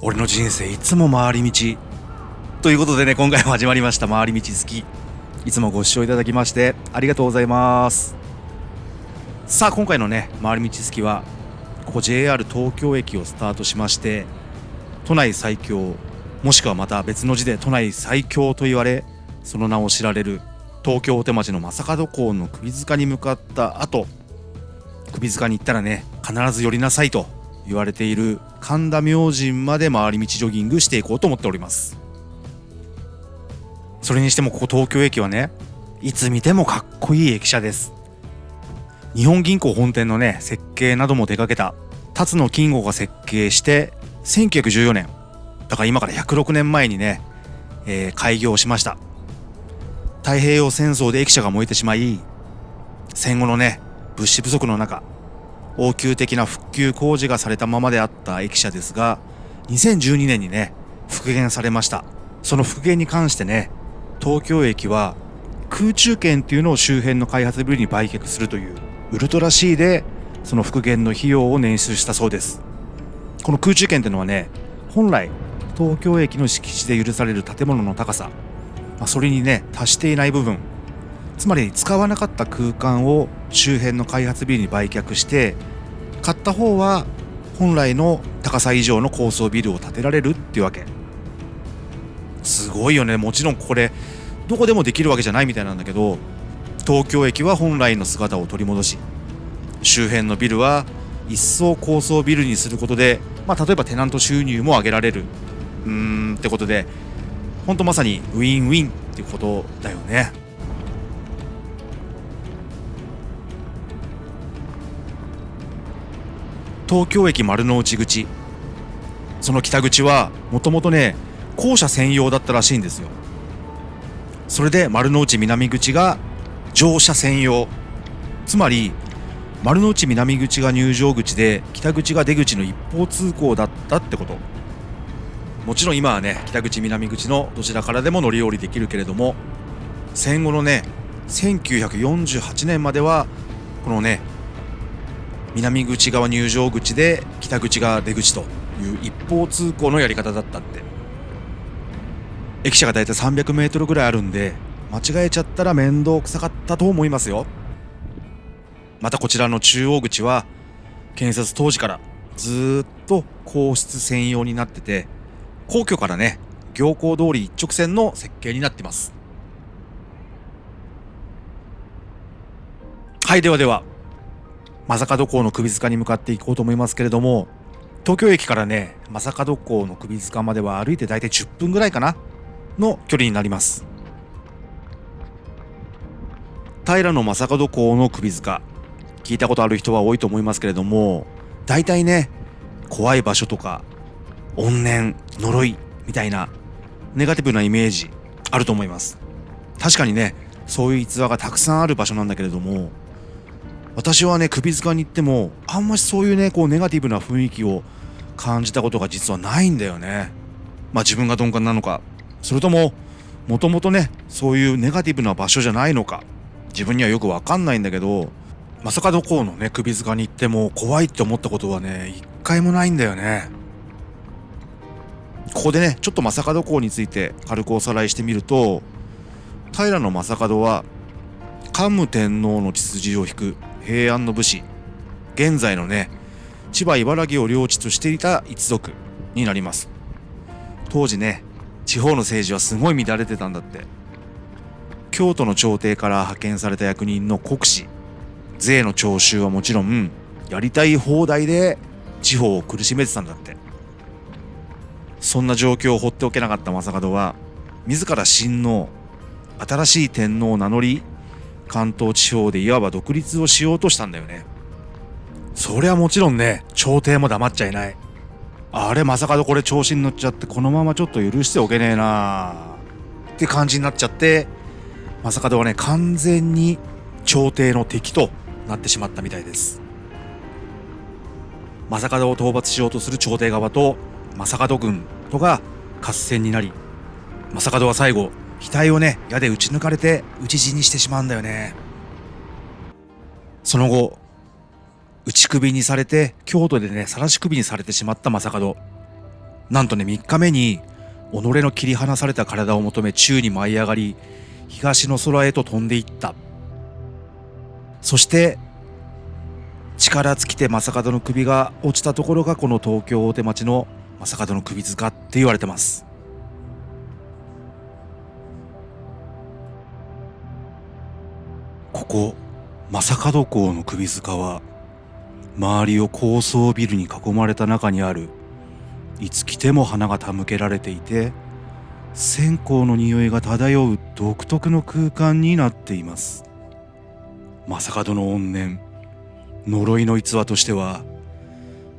俺の人生いつも回り道ということでね、今回も始まりました回り道好き。いつもご視聴いただきましてありがとうございます。さあ今回のね回り道好きはここ JR 東京駅をスタートしまして、都内最強もしくはまた別の字で都内最強と言われその名を知られる東京大手町の将門港の首塚に向かった後、首塚に行ったらね必ず寄りなさいと言われている神田明神まで回り道ジョギングしていこうと思っております。それにしてもここ東京駅はね、いつ見てもかっこいい駅舎です。日本銀行本店のね設計なども手掛けた辰野金吾が設計して1914年だから今から106年前にね、開業しました。太平洋戦争で駅舎が燃えてしまい、戦後のね物資不足の中応急的な復旧工事がされたままであった駅舎ですが、2012年にね復元されました。その復元に関してね、東京駅は空中圏っていうのを周辺の開発ビルに売却するというウルトラ C でその復元の費用を捻出したそうです。この空中圏っていうのはね、本来東京駅の敷地で許される建物の高さ、それにね達していない部分、つまり使わなかった空間を周辺の開発ビルに売却して、買った方は本来の高さ以上の高層ビルを建てられるっていうわけ。すごいよね。もちろんこれどこでもできるわけじゃないみたいなんだけど、東京駅は本来の姿を取り戻し、周辺のビルは一層高層ビルにすることで、例えばテナント収入も上げられるってことで、本当まさにウィンウィンっていうことだよね。東京駅丸の内口、その北口はもともとね降車専用だったらしいんですよ。それで丸の内南口が乗車専用、つまり丸の内南口が入場口で北口が出口の一方通行だったってこと。もちろん今はね北口南口のどちらからでも乗り降りできるけれども、戦後のね1948年まではこのね南口側入場口で北口が出口という一方通行のやり方だったって。駅舎がだいたい300メートルぐらいあるんで、間違えちゃったら面倒くさかったと思いますよ。またこちらの中央口は建設当時からずっと皇室専用になってて、皇居からね行幸通り一直線の設計になっています。はい、ではでは将門港の首塚に向かっていこうと思いますけれども、東京駅からね将門港の首塚までは歩いてだいたい10分ぐらいかなの距離になります。平将門港の首塚、聞いたことある人は多いと思いますけれども、だいたいね怖い場所とか怨念呪いみたいなネガティブなイメージあると思います。確かにねそういう逸話がたくさんある場所なんだけれども、私はね首塚に行ってもあんまりそういうねネガティブな雰囲気を感じたことが実はないんだよね。自分が鈍感なのか、それとももともとねそういうネガティブな場所じゃないのか、自分にはよく分かんないんだけど、将門港のね首塚に行っても怖いって思ったことはね一回もないんだよね。ここでねちょっと将門港について軽くおさらいしてみると、平将門は桓武天皇の血筋を引く平安の武士、現在のね千葉茨城を領地としていた一族になります。当時ね地方の政治はすごい乱れてたんだって。京都の朝廷から派遣された役人の国司、税の徴収はもちろんやりたい放題で地方を苦しめてたんだって。そんな状況を放っておけなかった将門は自ら親王、新しい天皇を名乗り、関東地方でいわば独立をしようとしたんだよね。そりゃもちろんね朝廷も黙っちゃいない。あれ将門これ調子に乗っちゃってこのままちょっと許しておけねえなって感じになっちゃって、将門はね完全に朝廷の敵となってしまったみたいです。将門を討伐しようとする朝廷側と将門軍とが合戦になり、将門は最後額をね矢で撃ち抜かれて討ち死にしてしまうんだよね。その後打ち首にされて京都でね晒し首にされてしまった将門。なんとね3日目に己の切り離された体を求め宙に舞い上がり、東の空へと飛んでいった。そして力尽きて正門の首が落ちたところがこの東京大手町の正門の首塚って言われてます。ここ正門港の首塚は周りを高層ビルに囲まれた中にある、いつ来ても花が手向けられていて線香の匂いが漂う独特の空間になっています。正門の怨念、呪いの逸話としては、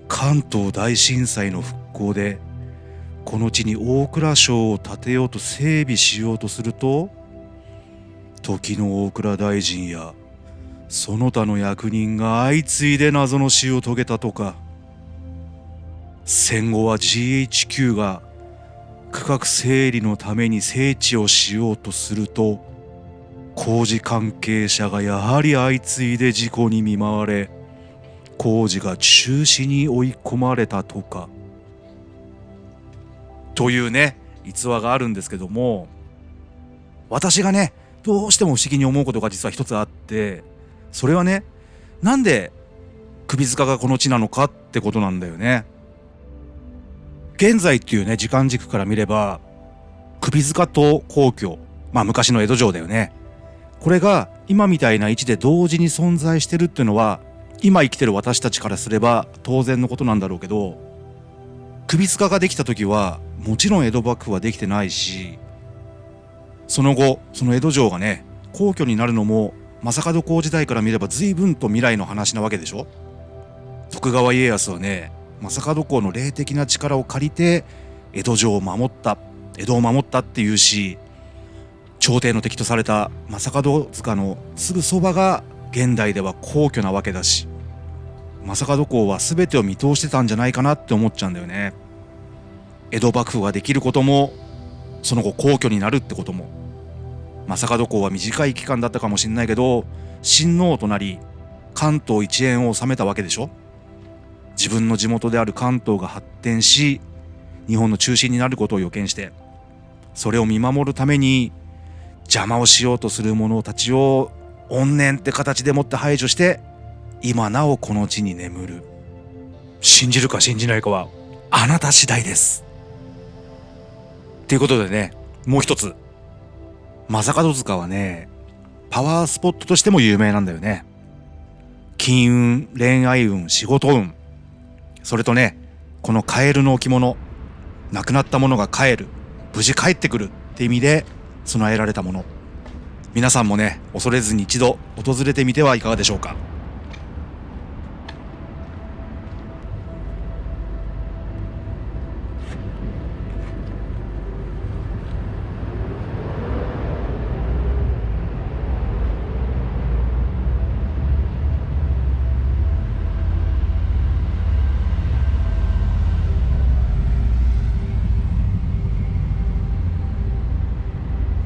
関東大震災の復興でこの地に大蔵省を建てようと整備しようとすると、時の大蔵大臣やその他の役人が相次いで謎の死を遂げたとか、戦後は GHQ が区画整理のために整地をしようとすると、工事関係者がやはり相次いで事故に見舞われ、工事が中止に追い込まれたとかというね逸話があるんですけども、私がねどうしても不思議に思うことが実は一つあって、それはね、なんで首塚がこの地なのかってことなんだよね。現在っていうね時間軸から見れば、首塚と皇居、昔の江戸城だよね、これが今みたいな位置で同時に存在してるっていうのは、今生きてる私たちからすれば当然のことなんだろうけど、首塚ができた時はもちろん江戸幕府はできてないし、その後その江戸城がね皇居になるのも正門公時代から見れば随分と未来の話なわけでしょ。徳川家康はね正門公の霊的な力を借りて江戸城を守った、江戸を守ったっていうし、朝廷の敵とされた正門塚のすぐそばが現代では皇居なわけだし、正門公は全てを見通してたんじゃないかなって思っちゃうんだよね。江戸幕府ができることも、その後皇居になるってことも、正門公は短い期間だったかもしれないけど親王となり関東一円を治めたわけでしょ。自分の地元である関東が発展し日本の中心になることを予見して、それを見守るために邪魔をしようとする者たちを怨念って形でもって排除して、今なおこの地に眠る。信じるか信じないかはあなた次第です。ということでね、もう一つ、正門塚はねパワースポットとしても有名なんだよね。金運、恋愛運、仕事運、それとねこのカエルの置物、亡くなったものが帰る、無事帰ってくるって意味で備えられたもの。皆さんもね恐れずに一度訪れてみてはいかがでしょうか。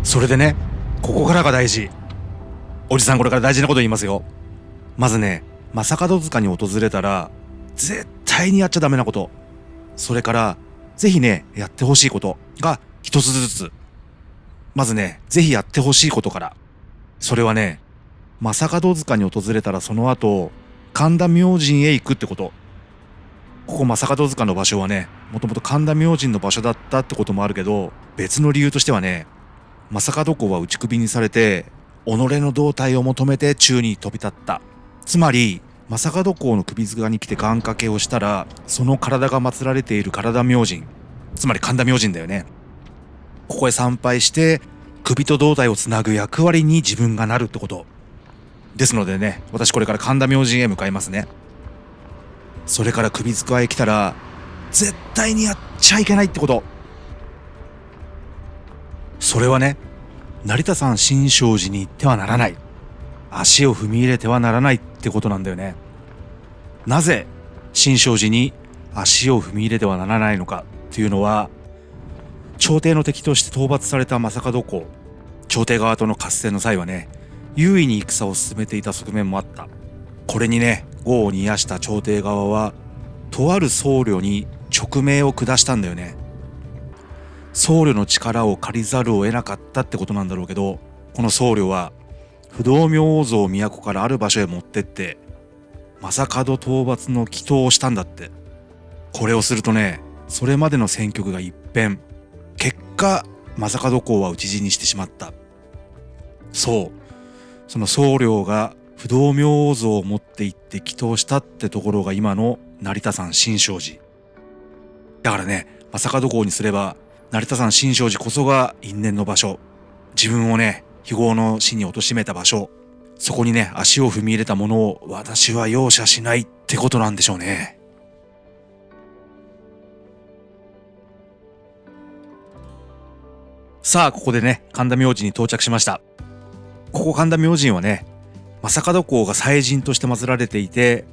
それでね、ここからが大事。おじさんこれから大事なこと言いますよ。まずね、正門塚に訪れたら絶対にやっちゃダメなこと、それからぜひねやってほしいことが一つずつ。まずね、ぜひやってほしいことから。それはね、正門塚に訪れたらその後神田明神へ行くってこと。ここ正門塚の場所はね、もともと神田明神の場所だったってこともあるけど、別の理由としてはね、正門公は打ち首にされて己の胴体を求めて宙に飛び立った。つまり正門公の首塚に来て願掛けをしたら、その体が祀られている神田明神、つまり神田明神だよね、ここへ参拝して首と胴体をつなぐ役割に自分がなるってことですのでね、私これから神田明神へ向かいますね。それから首塚へ来たら絶対にやっちゃいけないってこと、それはね、成田山新勝寺に行ってはならない、足を踏み入れてはならないってことなんだよね。なぜ新勝寺に足を踏み入れてはならないのかっていうのは、朝廷の敵として討伐された正門公、朝廷側との合戦の際はね、優位に戦を進めていた側面もあった。これにね、業を煮やした朝廷側はとある僧侶に勅命を下したんだよね。僧侶の力を借りざるを得なかったってことなんだろうけど、この僧侶は不動明王像を都からある場所へ持ってって将門討伐の祈祷をしたんだって。これをするとね、それまでの戦局が一変、結果将門公は討ち死にしてしまった。そう、その僧侶が不動明王像を持って行って祈祷したってところが今の成田山新勝寺だからね。将門公にすれば成田山新勝寺こそが因縁の場所、自分をね非業の死に貶めた場所、そこにね足を踏み入れたものを私は容赦しないってことなんでしょうね。さあここでね神田明神に到着しました。ここ神田明神はね将門公が祭神として祀られていて、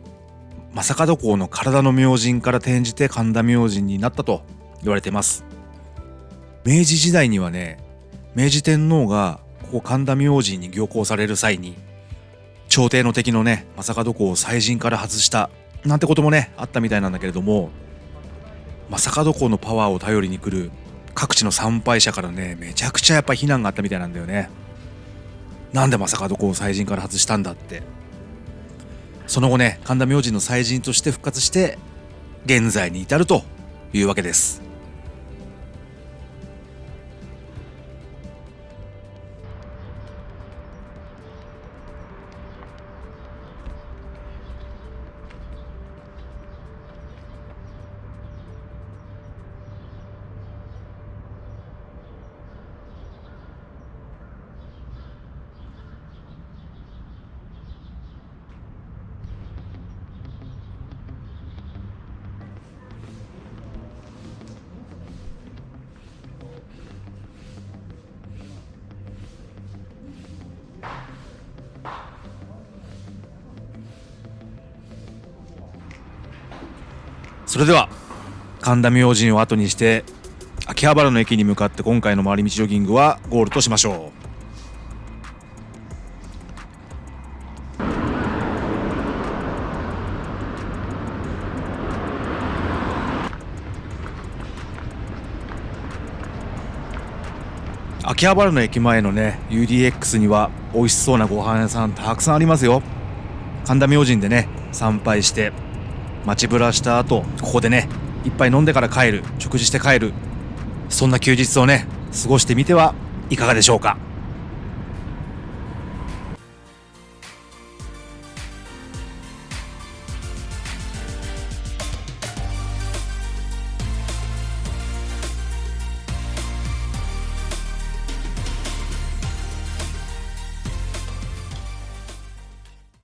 将門公の体の明神から転じて神田明神になったと言われています。明治時代にはね、明治天皇がここ神田明神に行幸される際に朝廷の敵のね将門公を祭神から外したなんてこともねあったみたいなんだけれども、将門公のパワーを頼りに来る各地の参拝者からねめちゃくちゃやっぱ非難があったみたいなんだよね。なんで将門公を祭神から外したんだって。その後ね神田明神の祭神として復活して現在に至るというわけです。それでは神田明神を後にして秋葉原の駅に向かって今回の回り道ジョギングはゴールとしましょう。秋葉原の駅前のね UDX には美味しそうなご飯屋さんたくさんありますよ。神田明神でね参拝して街ぶらした後、ここでね一杯飲んでから帰る、食事して帰る、そんな休日をね過ごしてみてはいかがでしょうか。